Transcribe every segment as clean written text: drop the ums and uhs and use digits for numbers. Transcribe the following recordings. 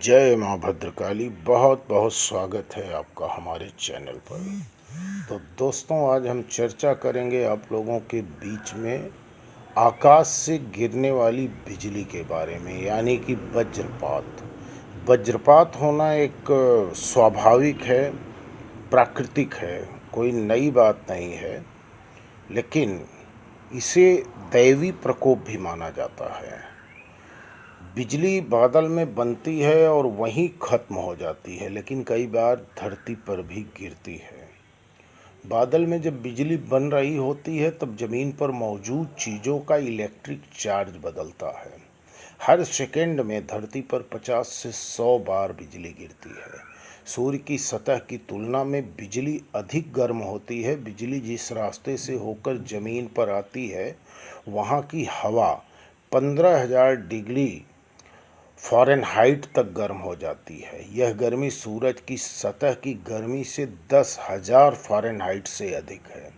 जय माँ भद्रकाली। बहुत बहुत स्वागत है आपका हमारे चैनल पर। तो दोस्तों, आज हम चर्चा करेंगे आप लोगों के बीच में आकाश से गिरने वाली बिजली के बारे में, यानी कि वज्रपात। वज्रपात होना एक स्वाभाविक है, प्राकृतिक है, कोई नई बात नहीं है, लेकिन इसे दैवी प्रकोप भी माना जाता है। बिजली बादल में बनती है और वहीं ख़त्म हो जाती है, लेकिन कई बार धरती पर भी गिरती है। बादल में जब बिजली बन रही होती है तब ज़मीन पर मौजूद चीज़ों का इलेक्ट्रिक चार्ज बदलता है। हर सेकंड में धरती पर 50 से 100 बार बिजली गिरती है। सूर्य की सतह की तुलना में बिजली अधिक गर्म होती है। बिजली जिस रास्ते से होकर ज़मीन पर आती है वहाँ की हवा 15,000 डिग्री फ़ारेनहाइट तक गर्म हो जाती है। यह गर्मी सूरज की सतह की गर्मी से 10,000 फ़ारेनहाइट से अधिक है।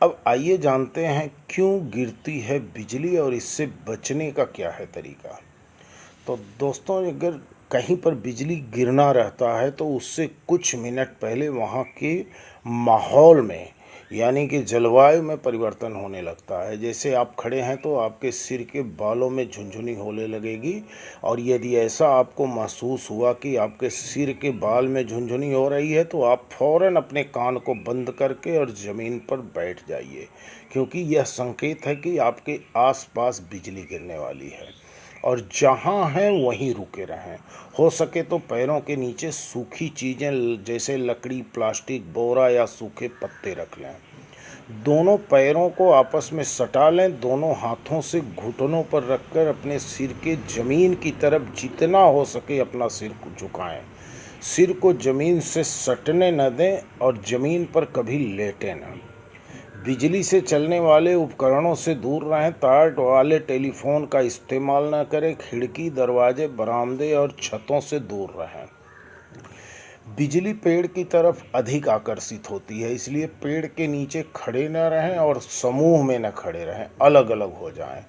अब आइए जानते हैं क्यों गिरती है बिजली और इससे बचने का क्या है तरीका। तो दोस्तों, अगर कहीं पर बिजली गिरना रहता है तो उससे कुछ मिनट पहले वहाँ के माहौल में, यानी कि जलवायु में परिवर्तन होने लगता है। जैसे आप खड़े हैं तो आपके सिर के बालों में झुनझुनी होने लगेगी, और यदि ऐसा आपको महसूस हुआ कि आपके सिर के बाल में झुनझुनी हो रही है तो आप फ़ौरन अपने कान को बंद करके और ज़मीन पर बैठ जाइए, क्योंकि यह संकेत है कि आपके आसपास बिजली गिरने वाली है। और जहाँ हैं वहीं रुके रहें। हो सके तो पैरों के नीचे सूखी चीज़ें जैसे लकड़ी, प्लास्टिक, बोरा या सूखे पत्ते रख लें। दोनों पैरों को आपस में सटा लें। दोनों हाथों से घुटनों पर रखकर अपने सिर के ज़मीन की तरफ जितना हो सके अपना सिर को झुकाएं। सिर को ज़मीन से सटने न दें और ज़मीन पर कभी लेटें न। बिजली से चलने वाले उपकरणों से दूर रहें। तार वाले टेलीफोन का इस्तेमाल न करें। खिड़की, दरवाजे, बरामदे और छतों से दूर रहें। बिजली पेड़ की तरफ अधिक आकर्षित होती है, इसलिए पेड़ के नीचे खड़े न रहें और समूह में न खड़े रहें, अलग अलग हो जाएं।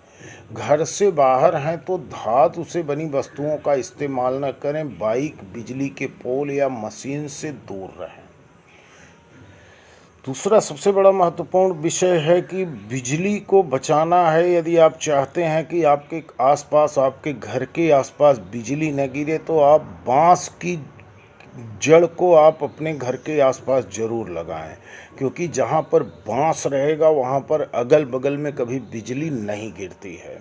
घर से बाहर हैं तो धातु से बनी वस्तुओं का इस्तेमाल न करें। बाइक, बिजली के पोल या मशीन से दूर रहें। दूसरा सबसे बड़ा महत्वपूर्ण विषय है कि बिजली को बचाना है। यदि आप चाहते हैं कि आपके आसपास, आपके घर के आसपास बिजली न गिरे तो आप बांस की जड़ को आप अपने घर के आसपास ज़रूर लगाएं, क्योंकि जहाँ पर बांस रहेगा वहाँ पर अगल बगल में कभी बिजली नहीं गिरती है।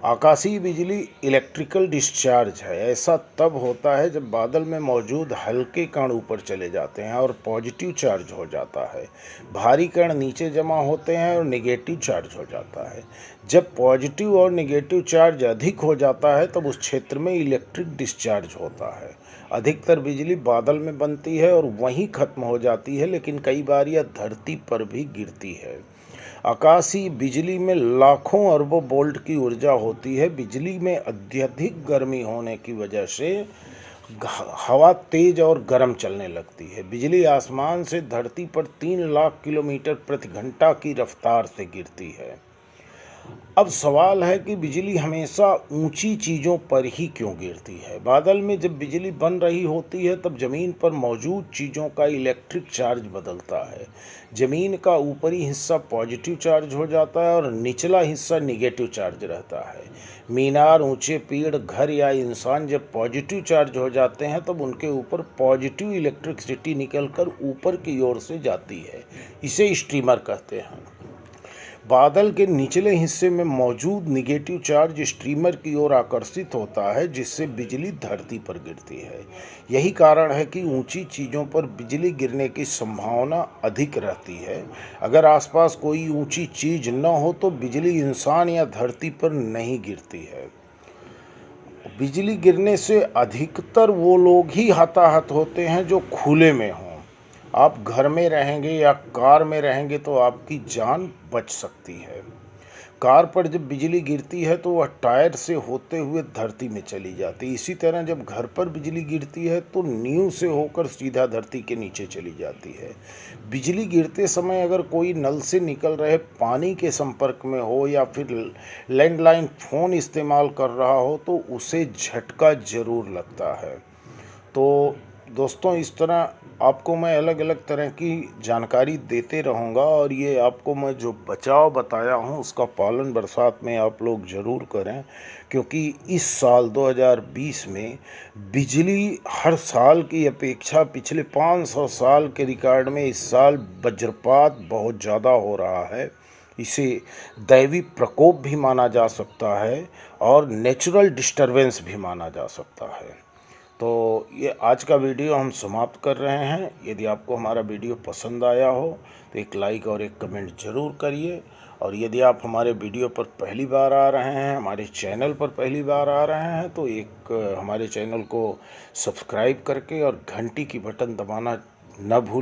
आकाशीय बिजली इलेक्ट्रिकल डिस्चार्ज है। ऐसा तब होता है जब बादल में मौजूद हल्के कण ऊपर चले जाते हैं और पॉजिटिव चार्ज हो जाता है। भारी कण नीचे जमा होते हैं और नेगेटिव चार्ज हो जाता है। जब पॉजिटिव और नेगेटिव चार्ज अधिक हो जाता है तब उस क्षेत्र में इलेक्ट्रिक डिस्चार्ज होता है। अधिकतर बिजली बादल में बनती है और वहीं ख़त्म हो जाती है, लेकिन कई बार यह धरती पर भी गिरती है। आकाशीय बिजली में लाखों अरबों वोल्ट की ऊर्जा होती है। बिजली में अत्यधिक गर्मी होने की वजह से हवा तेज और गर्म चलने लगती है। बिजली आसमान से धरती पर 3 लाख किलोमीटर प्रति घंटा की रफ्तार से गिरती है। अब सवाल है कि बिजली हमेशा ऊंची चीज़ों पर ही क्यों गिरती है। बादल में जब बिजली बन रही होती है तब ज़मीन पर मौजूद चीज़ों का इलेक्ट्रिक चार्ज बदलता है। ज़मीन का ऊपरी हिस्सा पॉजिटिव चार्ज हो जाता है और निचला हिस्सा निगेटिव चार्ज रहता है। मीनार, ऊंचे पेड़, घर या इंसान जब पॉजिटिव चार्ज हो जाते हैं तब उनके ऊपर पॉजिटिव इलेक्ट्रिसिटी निकलकर ऊपर की ओर से जाती है। इसे स्ट्रीमर कहते हैं। बादल के निचले हिस्से में मौजूद निगेटिव चार्ज स्ट्रीमर की ओर आकर्षित होता है, जिससे बिजली धरती पर गिरती है। यही कारण है कि ऊंची चीज़ों पर बिजली गिरने की संभावना अधिक रहती है। अगर आसपास कोई ऊंची चीज़ न हो तो बिजली इंसान या धरती पर नहीं गिरती है। बिजली गिरने से अधिकतर वो लोग ही हताहत होते हैं जो खुले में हों। आप घर में रहेंगे या कार में रहेंगे तो आपकी जान बच सकती है। कार पर जब बिजली गिरती है तो वह टायर से होते हुए धरती में चली जाती है। इसी तरह जब घर पर बिजली गिरती है तो नींव से होकर सीधा धरती के नीचे चली जाती है। बिजली गिरते समय अगर कोई नल से निकल रहे पानी के संपर्क में हो या फिर लैंडलाइन फ़ोन इस्तेमाल कर रहा हो तो उसे झटका ज़रूर लगता है। तो दोस्तों, इस तरह आपको मैं अलग अलग तरह की जानकारी देते रहूँगा और ये आपको मैं जो बचाव बताया हूँ उसका पालन बरसात में आप लोग ज़रूर करें, क्योंकि इस साल 2020 में बिजली हर साल की अपेक्षा पिछले 500 साल के रिकॉर्ड में इस साल वज्रपात बहुत ज़्यादा हो रहा है। इसे दैवी प्रकोप भी माना जा सकता है और नेचुरल डिस्टरबेंस भी माना जा सकता है। तो ये आज का वीडियो हम समाप्त कर रहे हैं। यदि आपको हमारा वीडियो पसंद आया हो तो एक लाइक और एक कमेंट ज़रूर करिए। और यदि आप हमारे वीडियो पर पहली बार आ रहे हैं, हमारे चैनल पर पहली बार आ रहे हैं, तो हमारे चैनल को सब्सक्राइब करके और घंटी की बटन दबाना न भूलें।